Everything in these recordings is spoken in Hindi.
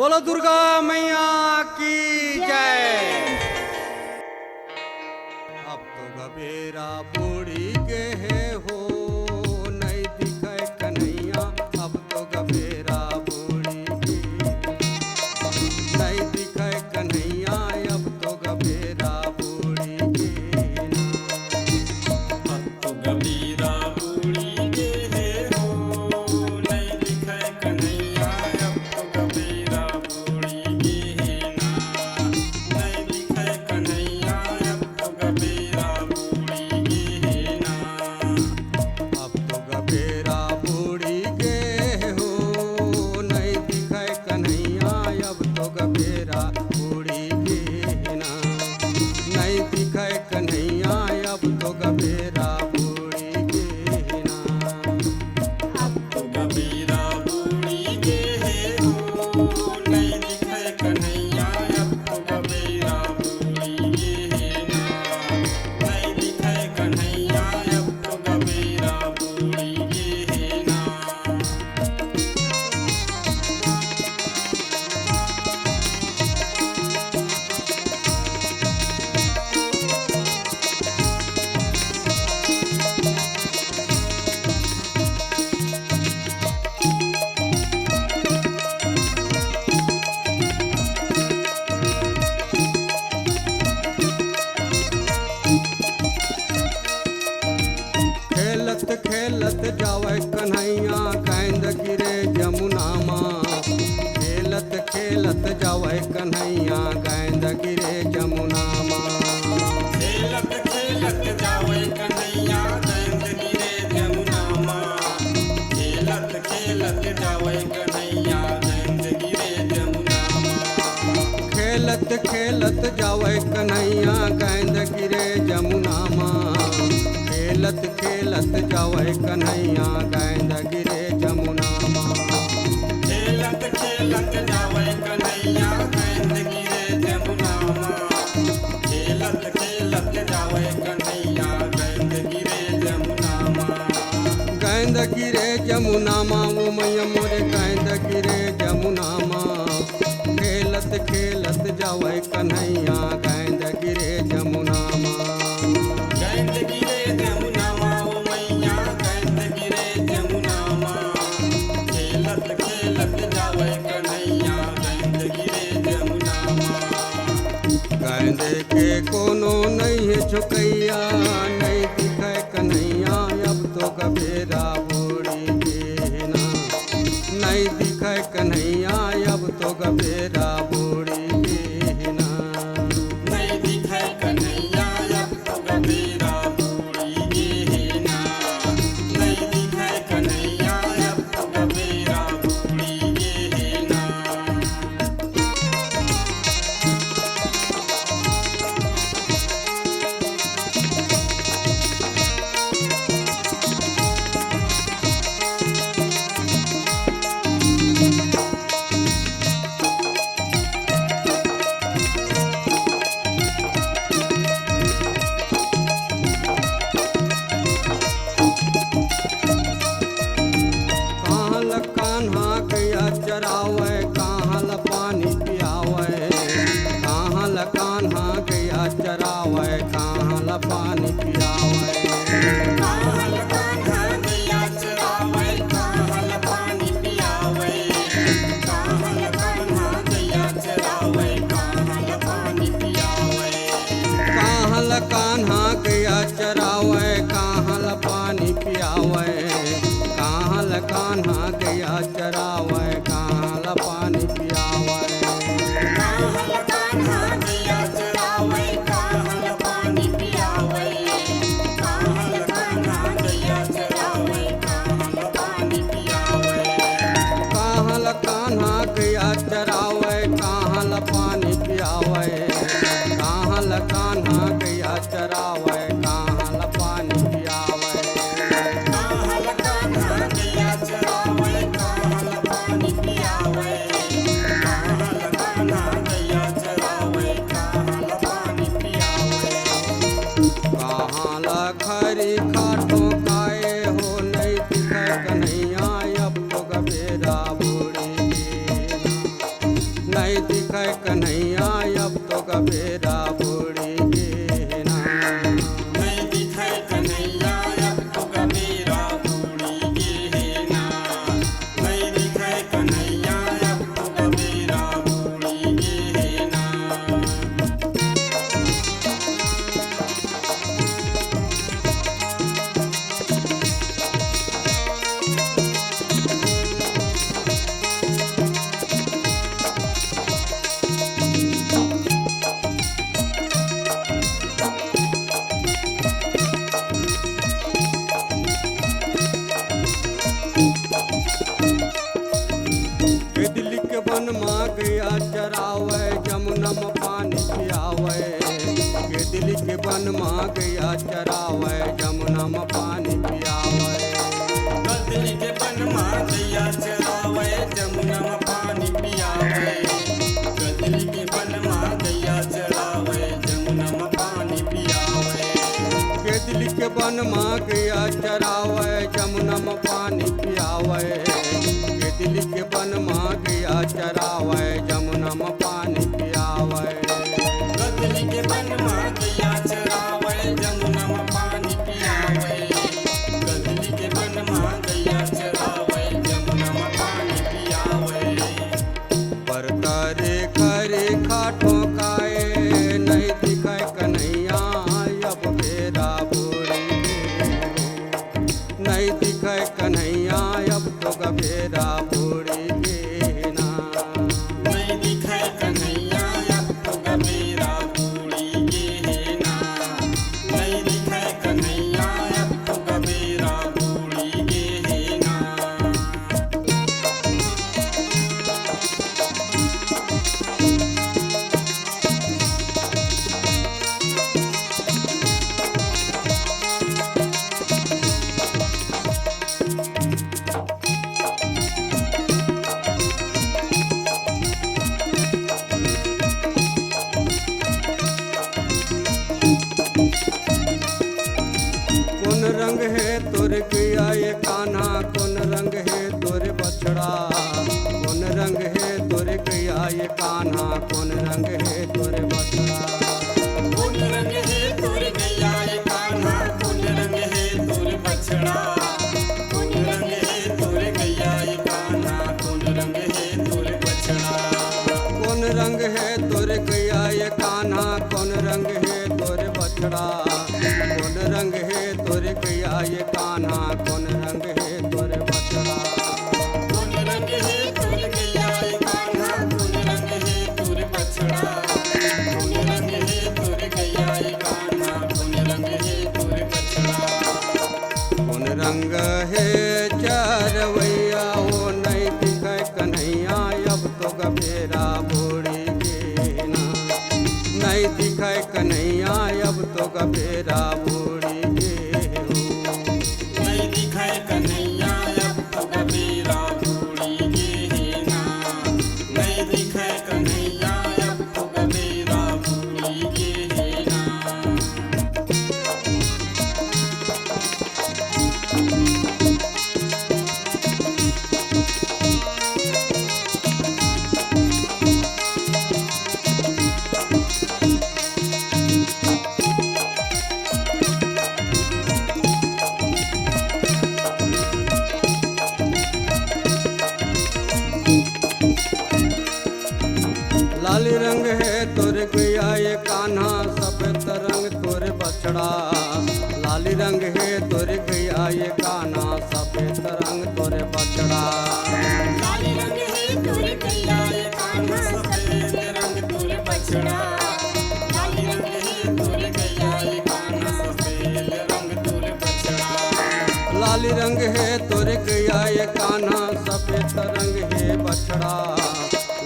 बोलो दुर्गा मैया की जय। अब तो गबेरा बूढ़ी के है हो, नहीं दिखे कन्हैया। अब तो गबेरा बूढ़ी के नहीं दिखे कन्हैया। अब तो गबेरा बूढ़ी के अब तो गबीरा बूढ़ी के है हो, नहीं दिखे कन्हैया। अब तो गबीरा बूढ़ी के है ना, नहीं दिखे कन्हैया। अब तो गबीरा बूढ़ी के है ना। अब तो गबेरा बूढ़ी के हो, नहीं दिखे कन्हैया। अब तो गबेरा बूढ़ी के ना नहीं दिखे कन्हैया। अब तो गबेरा बूढ़ी के ना। अब तो गबीरा बूढ़ी के है हो, नहीं दिखे कन्हैया। अब तो गबीरा बूढ़ी के है ना, नहीं दिखे कन्हैया। अब तो गबीरा बूढ़ी के है ना। खेलत खेलत जावे कन्हैया, गेंद गिरे जमुना माँ। खेलत खेलत जावे कन्हैया, गेंद गिरे जमुना माँ। खेलत खेलत जावे कन्हैया, गेंद गिरे जमुना माँ। खेलत खेलत जावे कन्हैया, गेंद गिरे जमुना माँ। खेलत खेलत जावे कन्हैया, गेंद गिरे जमुना माँ। खेलत खेलत जावे कन्हैया, गेंद गिरे जमुना माँ। खेलत खेलत जावे कन्हैया, गेंद गिरे जमुना माँ। खेलत खेलत जावे कन्हैया, गेंद गिरे जमुना माँ। गेंद गिरे जमुना माँ, वो मैया मोरे गेंद गिरे जमुना माँ। खेलत खेलत जावे कन्हैया, गेंद गिरे जमुना माँ। गेंद गिरे जमुना माँ, ओ मैया गेंद गिरे जमुना माँ। खेलत खेलत जावे कन्हैया, गेंद गिरे जमुना माँ। गेंद के कोनो नहीं है झुकैया, नहीं दिखे कन्हैया। अब तो गबेरा बूढ़ी के ना नहीं दिखे कन्हैया। अब तो गबेरा बूढ़ी के ना नहीं दिखे कन्हैया। अब तो गबीरा बूढ़ी के है ना, नहीं दिखे कन्हैया। अब तो गबीरा बूढ़ी के है ना। नहीं दिखे कन्हैया अब तो गबेरा बूढ़ी के ना। नहीं दिखे कन्हैया अब तो गबेरा बूढ़ी के ना। नहीं दिखे कन्हैया अब तो गबेरा बूढ़ी के ना। दिल्ली के वन माँ गया चरावे जमुना में पानी पियावे। के दिल्ली के वन माँ गया चरावे जमुना में पानी पियावे। दिल्ली के वन माँ गैया चरावे जमुना में पानी पियावे। दिल्ली के वन माँ गैया चरावे जमुना में पानी पियावे। के दिल्ली के वन माँ गया चरावे जमुना में पानी पियावे। के दिल्ली के वन माँ गया चरावे जमुना में पानी पियावे। दिल्ली के वन माँ गैया चरावे जमुना में पानी पियावे। दिल्ली के वन माँ गैया चरावे जमुना में पानी पियावे। पर करे खरे खाटो काए नहीं दिखे कन्हैया अब बेरा बूढ़ी के। नहीं दिखे कन्हैया अब तो गबेरा बूढ़ी के ना। नहीं दिखे कन्हैया अब तो गबेरा बूढ़ी के ना। नहीं दिखे कन्हैया अब तो गबेरा बूढ़ी के ना। कौन रंग है तोर गया ये कान्हा कौन रंग है तोर बछड़ा। कौन रंग है तोर गया ये कान्हा कौन रंग है तोर बछड़ा। कौन रंग है तोर गैया ये कान्हा कौन रंग है तोर बछड़ा। कौन रंग है तोर गैया ये कान्हा कौन रंग है तोर बछड़ा। कौन रंग है तोर गया ये कान्हा कौन रंग है तोर बछड़ा। कौन रंग है तोर गया ये कान्हा कौन रंग है तोर बछड़ा। कौन रंग है तोर गैया ये कान्हा कौन रंग है तोर बछड़ा। कौन रंग है तोर गैया ये कान्हा कौन रंग है तोर बछड़ा। कौन रंग है चरवैया वो नहीं दिखे कन्हैया अब तो गबेरा बूढ़ी के ना। नहीं दिखे कन्हैया अब तो गबेरा बूढ़ी के हो। नहीं दिखे कन्हैया अब तो गबेरा बूढ़ी के ना। नहीं दिखे कन्हैया अब तो गबेरा बूढ़ी के ना। लाली रंग है तोर गया ये कान्हा सफेद रंग तोर बछड़ा। लाली रंग है तोर गया ये कान्हा सफेद रंग तोर बछड़ा। लाली रंग है तोर गैया ये कान्हा सफेद रंग तोर बछड़ा। लाली रंग है तोर गैया ये कान्हा सफेद रंग तोर बछड़ा। लाली रंग है तोर गया ये कान्हा सफेद रंग है बछड़ा।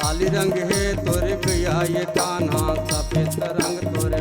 लाली रंग है तोर गया ये कान्हा सफेद रंग तोर